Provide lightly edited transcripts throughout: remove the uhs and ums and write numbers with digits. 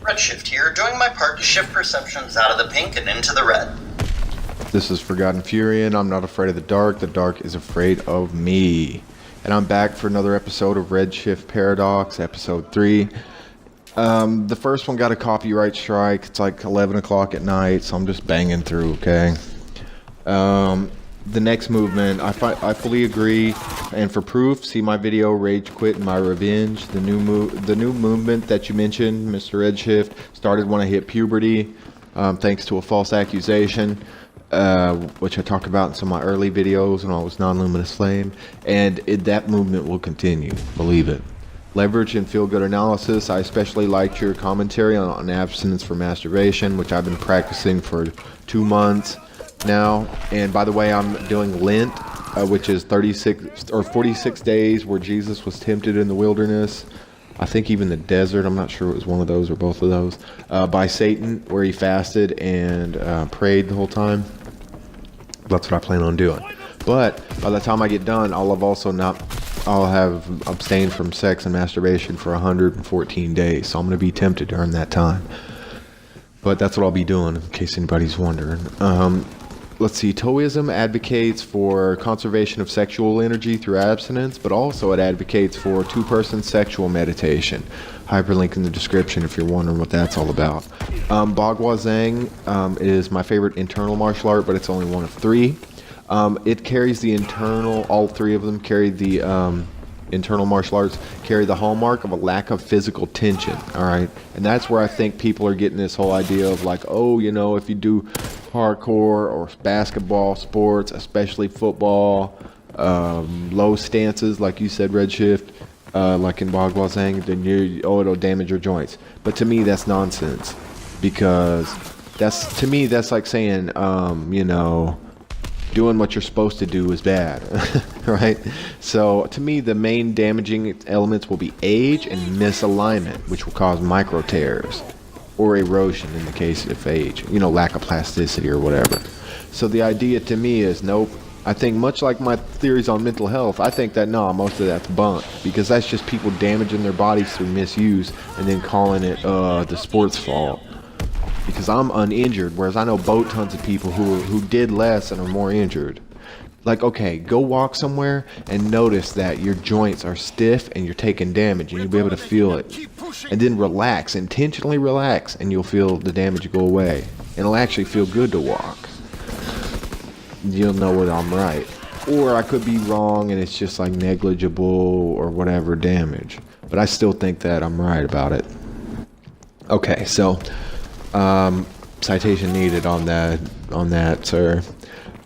Redshift here, doing my part to shift perceptions out of the pink and into the red. This is Forgotten Fury, and I'm not afraid of the dark is afraid of me. And I'm back for another episode of Redshift Paradox, episode 3. The first one got a copyright strike. It's like 11 o'clock at night, so I'm just banging through, okay? The next movement, I fully agree, and for proof, see my video, Rage Quit and My Revenge. The new movement that you mentioned, Mr. Redshift, started when I hit puberty, thanks to a false accusation, which I talked about in some of my early videos when I was non-luminous flame, and that movement will continue, believe it. Leverage and feel-good analysis. I especially liked your commentary on abstinence for masturbation, which I've been practicing for 2 months now. And by the way, I'm doing Lent, which is 36 or 46 days where Jesus was tempted in the wilderness. I think even the desert. I'm not sure it was one of those or both of those, by Satan, where he fasted and prayed the whole time. That's what I plan on doing. But by the time I get done, I'll have abstained from sex and masturbation for 114 days. So I'm going to be tempted during that time. But that's what I'll be doing, in case anybody's wondering. Let's see. Taoism advocates for conservation of sexual energy through abstinence, but also it advocates for two-person sexual meditation. Hyperlink in the description if you're wondering what that's all about. Bagua Zhang is my favorite internal martial art, but it's only one of 3. It carries the internal, all 3 of them carry the internal martial arts, carry the hallmark of a lack of physical tension, alright? And that's where I think people are getting this whole idea of like, oh, you know, if you do hardcore or basketball sports, especially football, low stances, like you said, Redshift, like in Bagua Zhang, then it'll damage your joints. But to me, that's nonsense, because that's like saying, you know, doing what you're supposed to do is bad, right? So to me, the main damaging elements will be age and misalignment, which will cause micro tears or erosion in the case of age, you know, lack of plasticity or whatever. So the idea to me is, nope. I think much like my theories on mental health, I think that most of that's bunk, because that's just people damaging their bodies through misuse and then calling it the sport's fault. Because I'm uninjured, whereas I know boat tons of people who did less and are more injured. Like, okay, go walk somewhere and notice that your joints are stiff and you're taking damage, and you'll be able to feel it. And then relax, intentionally relax, and you'll feel the damage go away. And it'll actually feel good to walk. You'll know whether I'm right. Or I could be wrong and it's just like negligible or whatever damage. But I still think that I'm right about it. Okay, so citation needed on that, sir.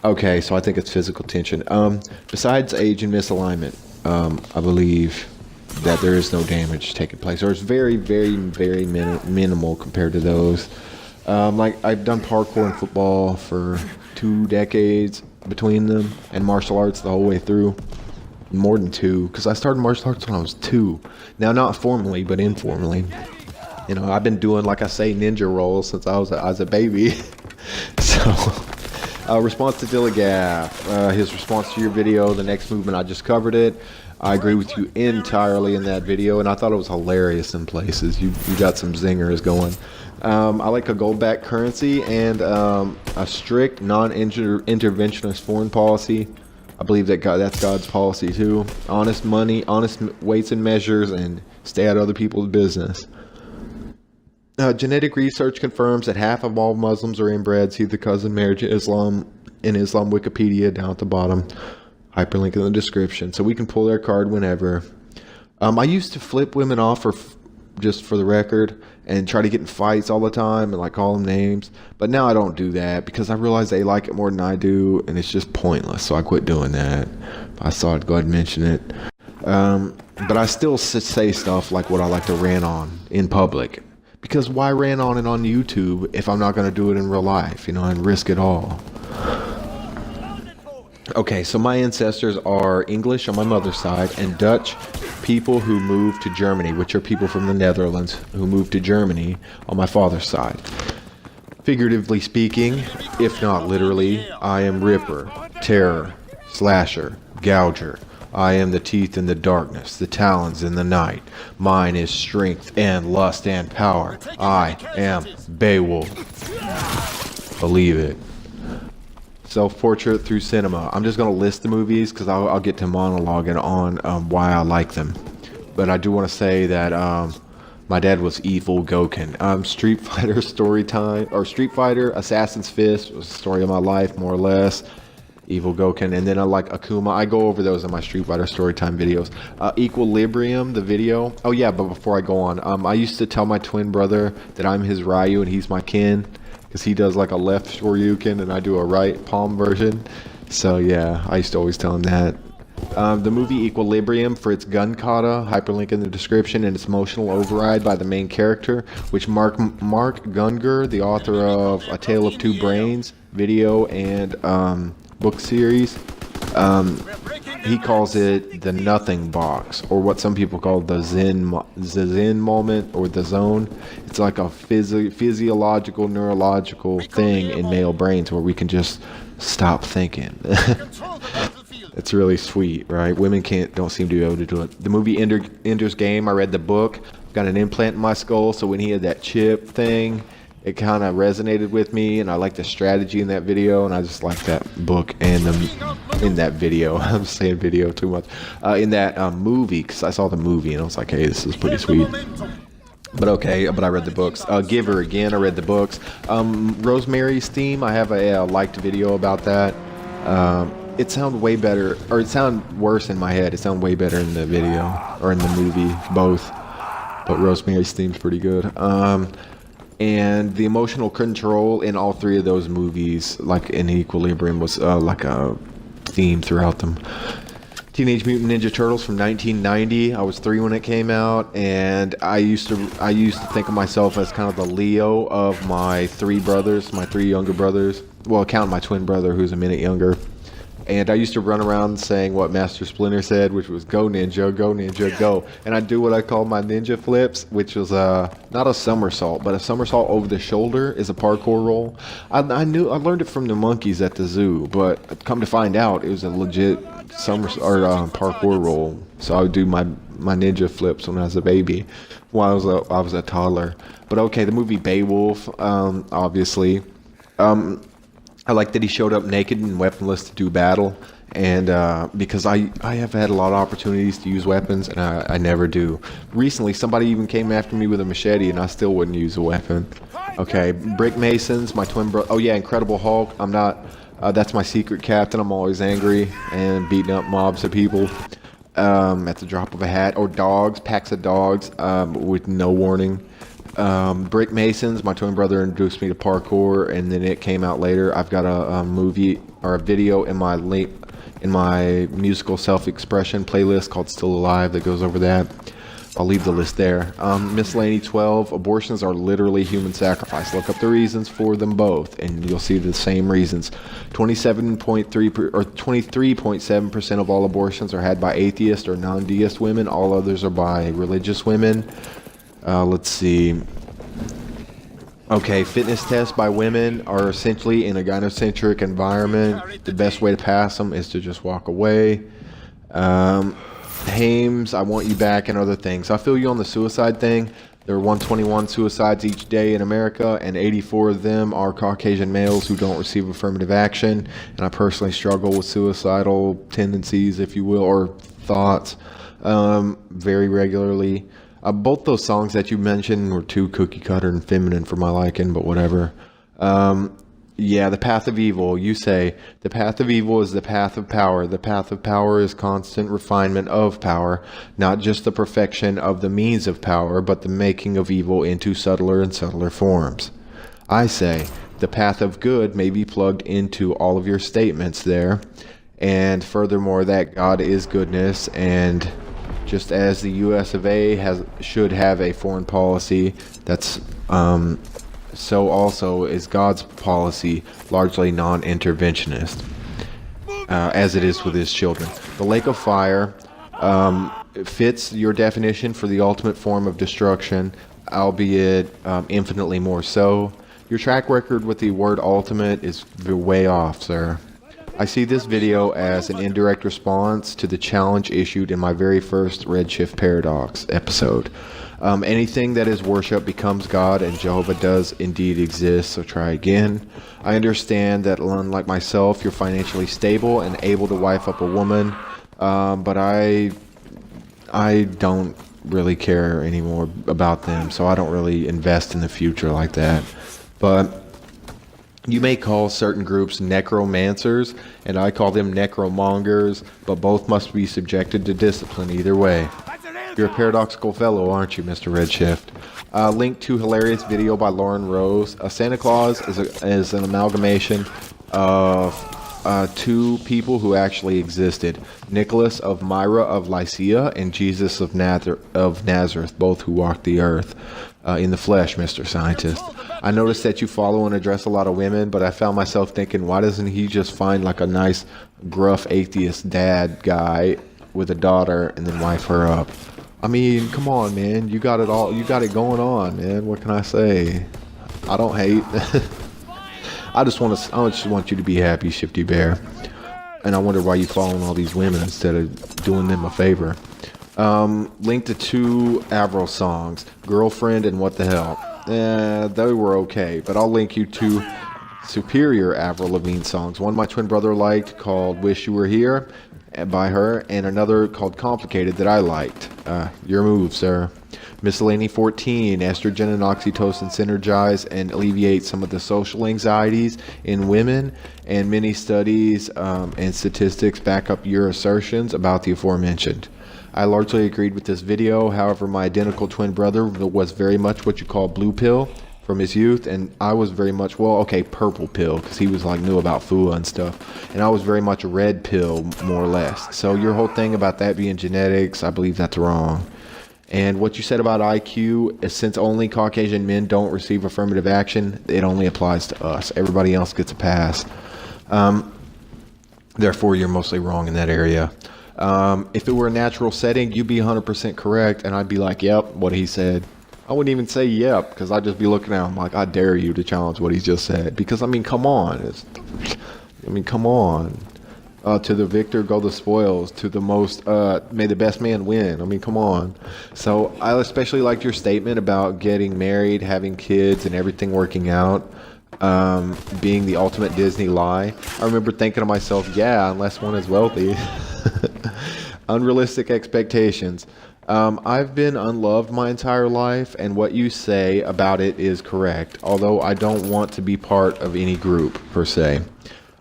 Okay, so I think it's physical tension. Besides age and misalignment, I believe that there is no damage taking place, or it's very, very, very minimal compared to those. Like, I've done parkour and football for 2 decades between them, and martial arts the whole way through. More than 2, because I started martial arts when I was 2. Now, not formally, but informally. You know, I've been doing, like I say, ninja rolls since I was a baby. So, response to Dilligaff. His response to your video, the next movement, I just covered it. I agree with you entirely in that video, and I thought it was hilarious in places. You got some zingers going. I like a gold-backed currency and a strict non-interventionist foreign policy. I believe that's God's policy too. Honest money, honest weights and measures, and stay out of other people's business. Genetic research confirms that half of all Muslims are inbred. See the cousin marriage in Islam Wikipedia down at the bottom. Hyperlink in the description, so we can pull their card whenever. I used to flip women off just for the record, and try to get in fights all the time and like call them names. But now I don't do that because I realize they like it more than I do, and it's just pointless. So I quit doing that. I thought I'd go ahead and mention it. But I still say stuff like what I like to rant on in public. Because why rant on it on YouTube if I'm not going to do it in real life, you know, and risk it all? Okay, so my ancestors are English on my mother's side and Dutch people who moved to Germany, which are people from the Netherlands who moved to Germany on my father's side. Figuratively speaking, if not literally, I am Ripper, Terror, Slasher, Gouger, I am the teeth in the darkness, the talons in the night. Mine is strength and lust and power. I am Beowulf. Believe it. Self-portrait through cinema. I'm just going to list the movies because I'll get to monologuing on why I like them. But I do want to say that my dad was evil Goken. Street Fighter story time, or Street Fighter, Assassin's Fist was the story of my life, more or less. Evil Goken, and then I like Akuma. I go over those in my Street Fighter Storytime videos. Equilibrium, the video. Oh yeah, but before I go on, I used to tell my twin brother that I'm his Ryu and he's my Ken, because he does like a left Shoryuken and I do a right palm version. So yeah, I used to always tell him that. The movie Equilibrium, for its gun kata, hyperlink in the description, and its emotional override by the main character, which Mark Gungor, the author of A Tale of Two Brains video and book series, he calls it the nothing box, or what some people call the zen moment, or the zone. It's like a physiological, neurological thing in male brains where we can just stop thinking. It's really sweet, right? Women don't seem to be able to do it. The movie Ender's Game, I read the book, got an implant in my skull, so when he had that chip thing, it kind of resonated with me, and I like the strategy in that video, and I just like that book and in that video. I'm saying video too much. In that movie, because I saw the movie, and I was like, hey, this is pretty sweet. But I read the books. Giver, again, I read the books. Rosemary's Theme, I have a liked video about that. It sounded way better, or it sounded worse in my head. It sounded way better in the video, or in the movie, both. But Rosemary's Theme's pretty good. And the emotional control in all three of those movies, like in Equilibrium, was like a theme throughout them. Teenage Mutant Ninja Turtles from 1990. I was 3 when it came out, and I used to think of myself as kind of the Leo of my 3 brothers, my 3 younger brothers. Well, counting my twin brother, who's a minute younger. And I used to run around saying what Master Splinter said, which was "Go ninja, go!" And I'd do what I call my ninja flips, which was not a somersault, but a somersault over the shoulder is a parkour roll. I learned it from the monkeys at the zoo, but come to find out, it was a legit parkour roll. So I would do my ninja flips when I was a baby, while I was a toddler. But okay, the movie Beowulf, obviously. I like that he showed up naked and weaponless to do battle, and because I have had a lot of opportunities to use weapons, and I never do. Recently, somebody even came after me with a machete, and I still wouldn't use a weapon. Okay, Brick Masons, my twin brother. Oh yeah, Incredible Hulk. I'm not. That's my secret captain. I'm always angry and beating up mobs of people at the drop of a hat. Or dogs, packs of dogs with no warning. Brick Masons, my twin brother introduced me to parkour, and then it came out later. I've got a movie or a video in my musical self-expression playlist called Still Alive that goes over that. I'll leave the list there. Miscellany 12, abortions are literally human sacrifice. Look up the reasons for them both, and you'll see the same reasons. 23.7% of all abortions are had by atheist or non-deist women. All others are by religious women. Let's see. Okay, fitness tests by women are essentially in a gynocentric environment. The best way to pass them is to just walk away. Hames, I want you back, and other things. I feel you on the suicide thing. There are 121 suicides each day in America, and 84 of them are Caucasian males who don't receive affirmative action. And I personally struggle with suicidal tendencies, if you will, or thoughts, very regularly. Both those songs that you mentioned were too cookie cutter and feminine for my liking, but whatever. Yeah, the path of evil. You say, the path of evil is the path of power. The path of power is constant refinement of power, not just the perfection of the means of power, but the making of evil into subtler and subtler forms. I say, the path of good may be plugged into all of your statements there, and furthermore, that God is goodness, and just as the US of A should have a foreign policy that's so also is God's policy largely non-interventionist, as it is with his children. The lake of fire fits your definition for the ultimate form of destruction, albeit infinitely more so. Your track record with the word ultimate is way off, sir. I see this video as an indirect response to the challenge issued in my very first Redshift Paradox episode. Anything that is worship becomes God, and Jehovah does indeed exist, so try again. I understand that, unlike myself, you're financially stable and able to wife up a woman, but I don't really care anymore about them, so I don't really invest in the future like that. But you may call certain groups necromancers, and I call them necromongers, but both must be subjected to discipline either way. You're a paradoxical fellow, aren't you, Mr. Redshift? Link to hilarious video by Lauren Rose. Santa Claus is an amalgamation of two people who actually existed. Nicholas of Myra of Lycia and Jesus of Nazareth, both who walked the earth in the flesh, Mr. Scientist. I noticed that you follow and address a lot of women, but I found myself thinking, why doesn't he just find like a nice, gruff, atheist dad guy with a daughter and then wife her up? I mean, come on, man. You got it all. You got it going on, man. What can I say? I don't hate. I just want you to be happy, Shifty Bear. And I wonder why you following all these women instead of doing them a favor. Link to two Avril songs, Girlfriend and What the Hell. They were okay, but I'll link you to superior Avril Lavigne songs. One my twin brother liked called Wish You Were Here by her, and another called Complicated that I liked. Your move, sir. Miscellany 14, estrogen and oxytocin synergize and alleviate some of the social anxieties in women, and many studies and statistics back up your assertions about the aforementioned. I largely agreed with this video. However, my identical twin brother was very much what you call blue pill from his youth, and I was very much, purple pill, because he was like knew about FUA and stuff, and I was very much a red pill, more or less. So your whole thing about that being genetics, I believe that's wrong. And what you said about IQ, is since only Caucasian men don't receive affirmative action, it only applies to us. Everybody else gets a pass. Therefore, you're mostly wrong in that area. If it were a natural setting, you'd be 100% correct, and I'd be like, yep, what he said. I wouldn't even say yep, because I'd just be looking at him like, I dare you to challenge what he just said. Because, I mean, come on. Come on. To the victor go the spoils. To the most, may the best man win. I mean, come on. So I especially liked your statement about getting married, having kids, and everything working out. Being the ultimate Disney lie. I remember thinking to myself, yeah, unless one is wealthy. Unrealistic expectations. I've been unloved my entire life, and what you say about it is correct, although I don't want to be part of any group, per se.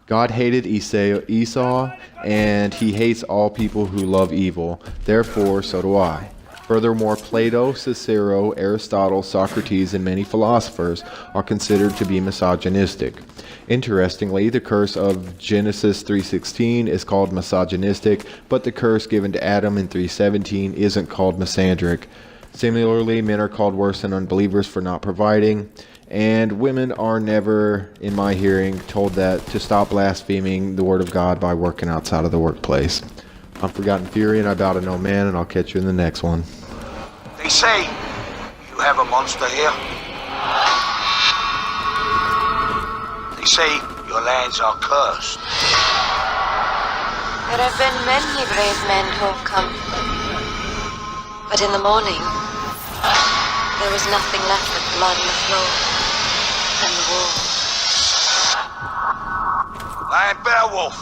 God hated Esau, and he hates all people who love evil. Therefore, so do I. Furthermore, Plato, Cicero, Aristotle, Socrates, and many philosophers are considered to be misogynistic. Interestingly, the curse of Genesis 3:16 is called misogynistic, but the curse given to Adam in 3:17 isn't called misandric. Similarly, men are called worse than unbelievers for not providing, and women are never, in my hearing, told that to stop blaspheming the word of God by working outside of the workplace. I'm Forgotten Fury, and I bow to no man, and I'll catch you in the next one. They say you have a monster here. They say your lands are cursed. There have been many brave men who have come. But in the morning, there was nothing left but blood on the floor and the wolves. Lion Beowulf,